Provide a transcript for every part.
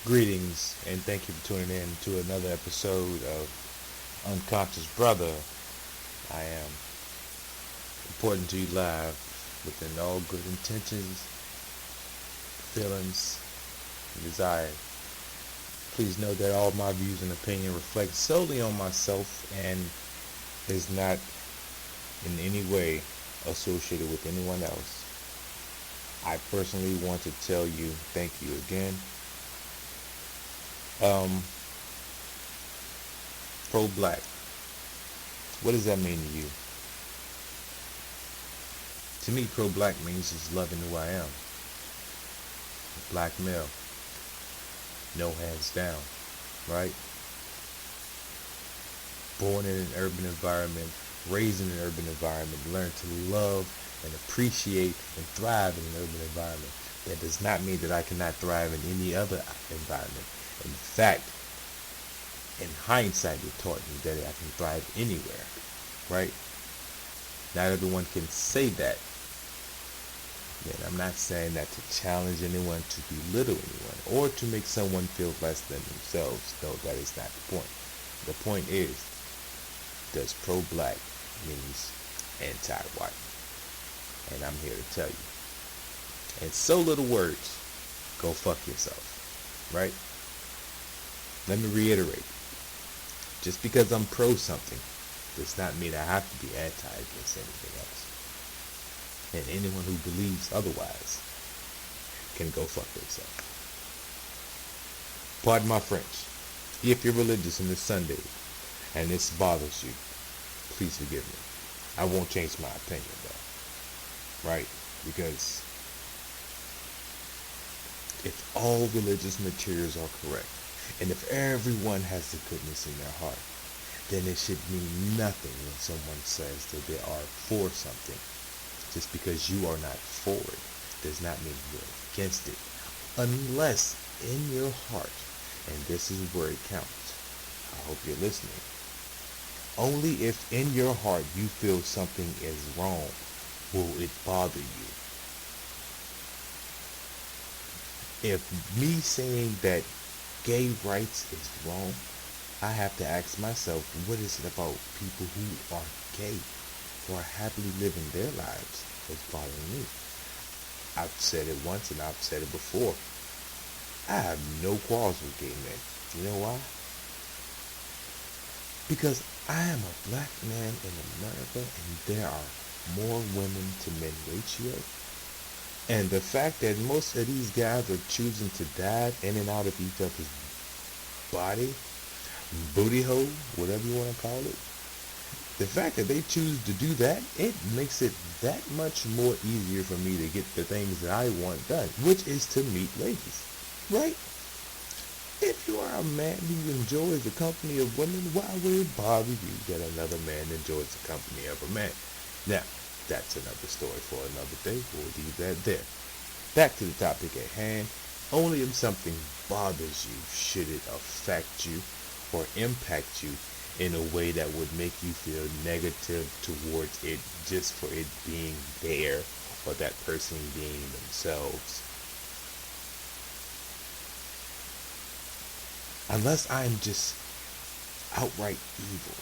Greetings and thank you for tuning in to another episode of Unconscious Brother. I am reporting to you live within all good intentions, feelings, and desires. Please note that all my views and opinion reflect solely on myself and is not in any way associated with anyone else. I personally want to tell you thank you again. Pro-black. What does that mean to you? To me, pro-black means just loving who I am. A black male. No hands down. Right? Born in an urban environment, raised in an urban environment, learned to love and appreciate and thrive in an urban environment. That does not mean that I cannot thrive in any other environment. In fact, in hindsight, it taught me that I can thrive anywhere, right? Not everyone can say that. And I'm not saying that to challenge anyone, to belittle anyone, or to make someone feel less than themselves. No, that is not the point. The point is, does pro-black means anti-white? And I'm here to tell you. In so little words, go fuck yourself, right? Let me reiterate. Just because I'm pro something does not mean I have to be anti against anything else. And anyone who believes otherwise can go fuck themselves. Pardon my French. If you're religious and it's Sunday and this bothers you, please forgive me. I won't change my opinion though. Right? Because if all religious materials are correct, and if everyone has the goodness in their heart, then it should mean nothing when someone says that they are for something. Just because you are not for it does not mean you're against it. Unless in your heart, and this is where it counts, I hope you're listening, only if in your heart you feel something is wrong will it bother you. If me saying that gay rights is wrong, I have to ask myself, what is it about people who are gay, who are happily living their lives, that's bothering me? I've said it once and I've said it before. I have no quarrels with gay men. You know why? Because I am a black man in America and there are more women to men ratio. And the fact that most of these guys are choosing to dive in and out of each other's body, booty hole, whatever you want to call it, the fact that they choose to do that, it makes it that much more easier for me to get the things that I want done, which is to meet ladies, right? If you are a man who enjoys the company of women, why would it bother you that another man enjoys the company of a man? Now, that's another story for another day. We'll leave that there. Back to the topic at hand. Only if something bothers you should it affect you or impact you in a way that would make you feel negative towards it just for it being there or that person being themselves. Unless I'm just outright evil.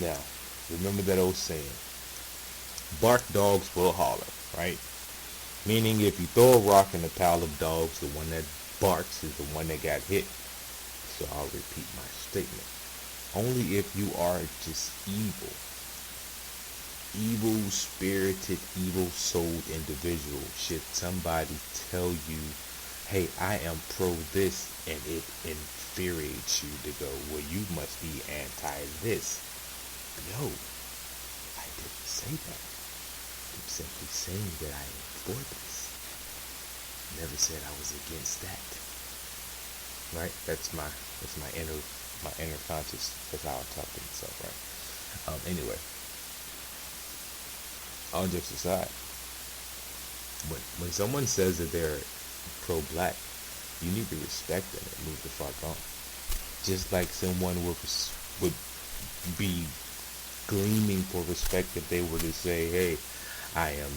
Now, remember that old saying, bark dogs will holler, right? Meaning if you throw a rock in a pile of dogs, the one that barks is the one that got hit. So I'll repeat my statement. Only if you are just evil-spirited, evil-souled individual should somebody tell you, hey, I am pro this, and it infuriates you to go, well, you must be anti this. No, I didn't say that. I'm simply saying that I am for this. Never said I was against that. Right? That's my inner conscious. That's how I talk to myself, right? Anyway, all jokes aside, when someone says that they're pro-black, you need to respect them and move the fuck on. Just like someone would be gleaming for respect if they were to say, hey, I am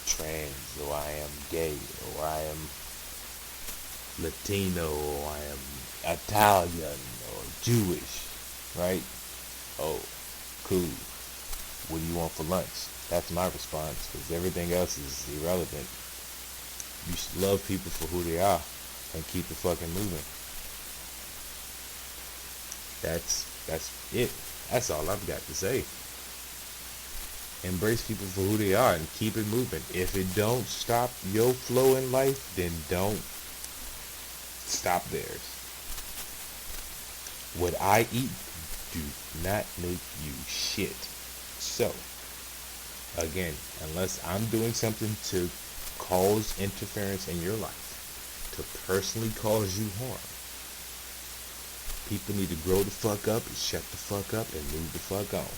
trans, or I am gay, or I am Latino, or I am Italian or Jewish, right? Oh, cool. What do you want for lunch? That's my response, because everything else is irrelevant. You should love people for who they are and keep it fucking moving. That's it. That's all I've got to say. Embrace people for who they are and keep it moving. If it don't stop your flow in life, then don't stop theirs. What I eat do not make you shit. So, again, unless I'm doing something to cause interference in your life, to personally cause you harm, people need to grow the fuck up and shut the fuck up and move the fuck on.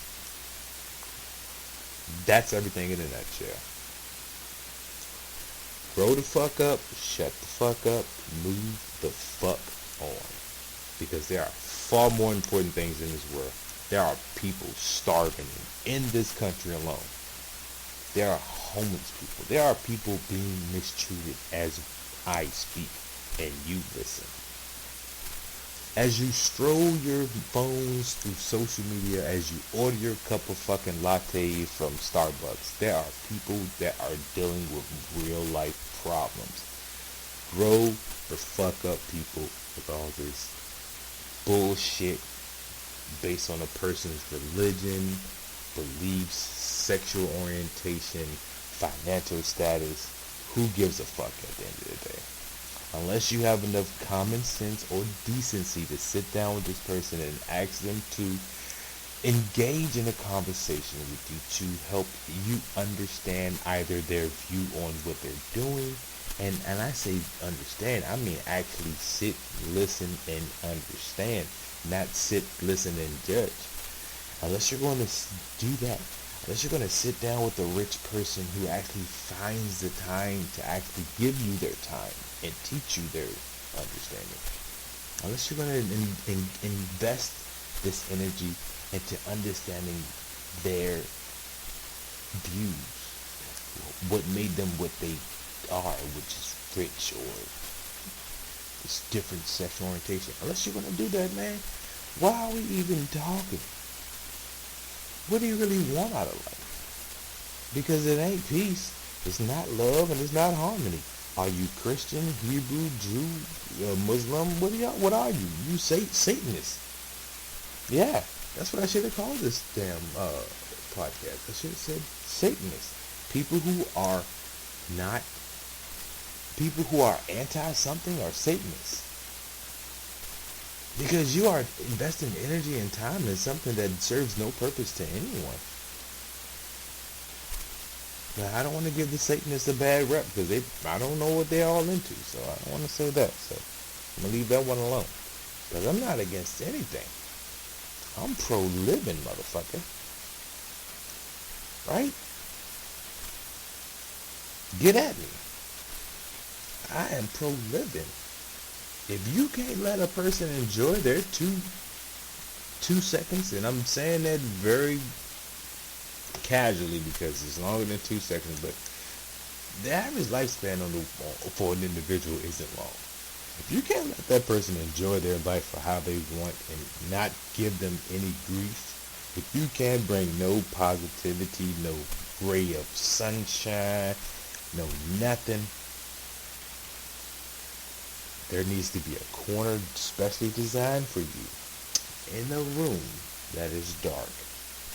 That's everything in a nutshell. Grow the fuck up, shut the fuck up, move the fuck on. Because there are far more important things in this world. There are people starving in this country alone. There are homeless people. There are people being mistreated as I speak and you listen. As you stroll your phones through social media, as you order your cup of fucking latte from Starbucks, there are people that are dealing with real life problems. Grow the fuck up, people, with all this bullshit based on a person's religion, beliefs, sexual orientation, financial status. Who gives a fuck at the end of the day? Unless you have enough common sense or decency to sit down with this person and ask them to engage in a conversation with you to help you understand either their view on what they're doing, and I say understand, I mean actually sit, listen, and understand, not sit, listen, and judge. Unless you're going to do that, unless you're going to sit down with a rich person who actually finds the time to actually give you their time and teach you their understanding, unless you're going to invest this energy into understanding their views, what made them what they are, which is rich or this different sexual orientation, unless you're going to do that, man, why are we even talking? What do you really want out of life? Because it ain't peace, it's not love, and it's not harmony. Are you Christian, Hebrew, Jew, Muslim? What are you? You Satanist. Yeah, that's what I should have called this damn podcast. I should have said Satanist. People who are not, people who are anti-something are Satanists. Because you are investing energy and time in something that serves no purpose to anyone. Now, I don't want to give the Satanists a bad rep because I don't know what they're all into, so I don't want to say that. So I'm gonna leave that one alone. Because I'm not against anything. I'm pro-living, motherfucker. Right? Get at me. I am pro-living. If you can't let a person enjoy their two seconds, and I'm saying that very casually because it's longer than 2 seconds, but the average lifespan for an individual isn't long. If you can't let that person enjoy their life for how they want and not give them any grief, if you can't bring no positivity, no ray of sunshine, no nothing, there needs to be a corner specially designed for you in a room that is dark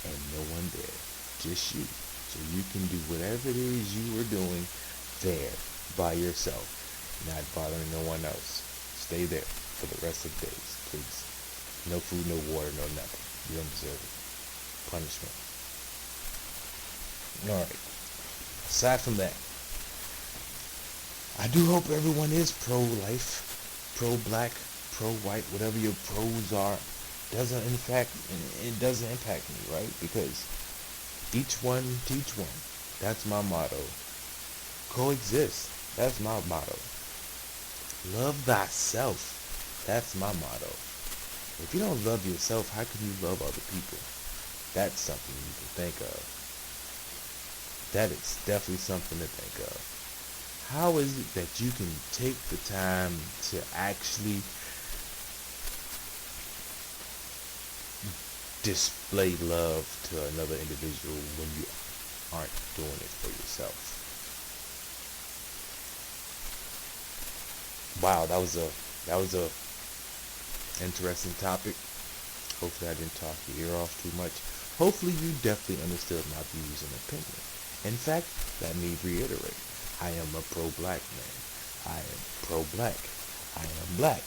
and no one there. Just you. So you can do whatever it is you were doing there by yourself, not bothering no one else. Stay there for the rest of the days, please. No food, no water, no nothing. You don't deserve it. Punishment. Alright. Aside from that, I do hope everyone is pro-life, pro-black, pro-white, whatever your pros are. It doesn't impact me, right? Because each one teach one. That's my motto. Coexist. That's my motto. Love thyself. That's my motto. If you don't love yourself, how can you love other people? That's something you can think of. That is definitely something to think of. How is it that you can take the time to actually display love to another individual when you aren't doing it for yourself? Wow, that was a interesting topic. Hopefully I didn't talk your ear off too much. Hopefully you definitely understood my views and opinion. In fact, let me reiterate. I am a pro-black man. I am pro-black. I am black.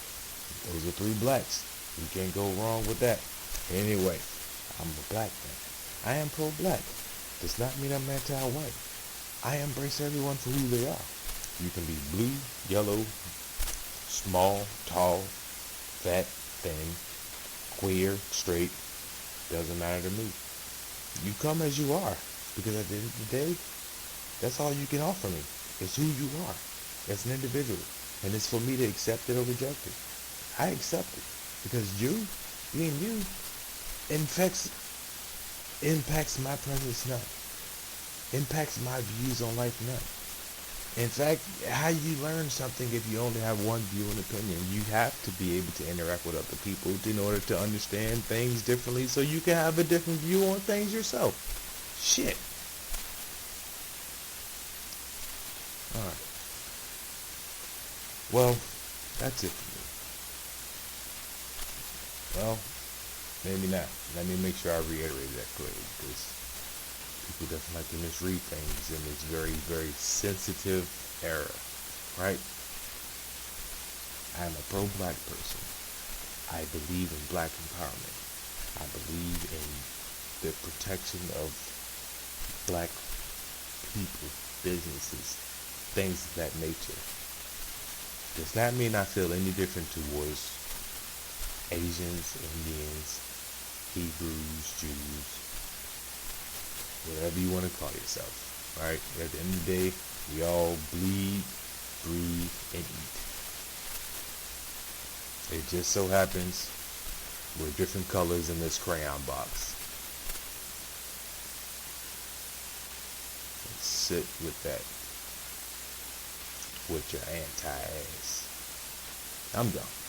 Those are three blacks. You can't go wrong with that. Anyway, I'm a black man. I am pro-black. Does not mean I'm anti-white. I embrace everyone for who they are. You can be blue, yellow, small, tall, fat, thin, queer, straight. Doesn't matter to me. You come as you are. Because at the end of the day, that's all you can offer me. It's who you are as an individual. And it's for me to accept it or reject it. I accept it. Because you, being you, impacts my presence none. Impacts my views on life none. In fact, how you learn something if you only have one view and opinion? You have to be able to interact with other people in order to understand things differently so you can have a different view on things yourself. Shit. Alright. Well, that's it for me. Well, maybe not. Let me make sure I reiterate that clearly, because people definitely like to misread things in this very, very sensitive era, right? I am a pro-black person. I believe in black empowerment. I believe in the protection of black people, businesses, things of that nature. Does not mean I feel any different towards Asians, Indians, Hebrews, Jews, whatever you want to call yourself, right? At the end of the day, we all bleed, breathe, and eat. It just so happens we're different colors in this crayon box. Let's sit with that, with your anti-ass. I'm done.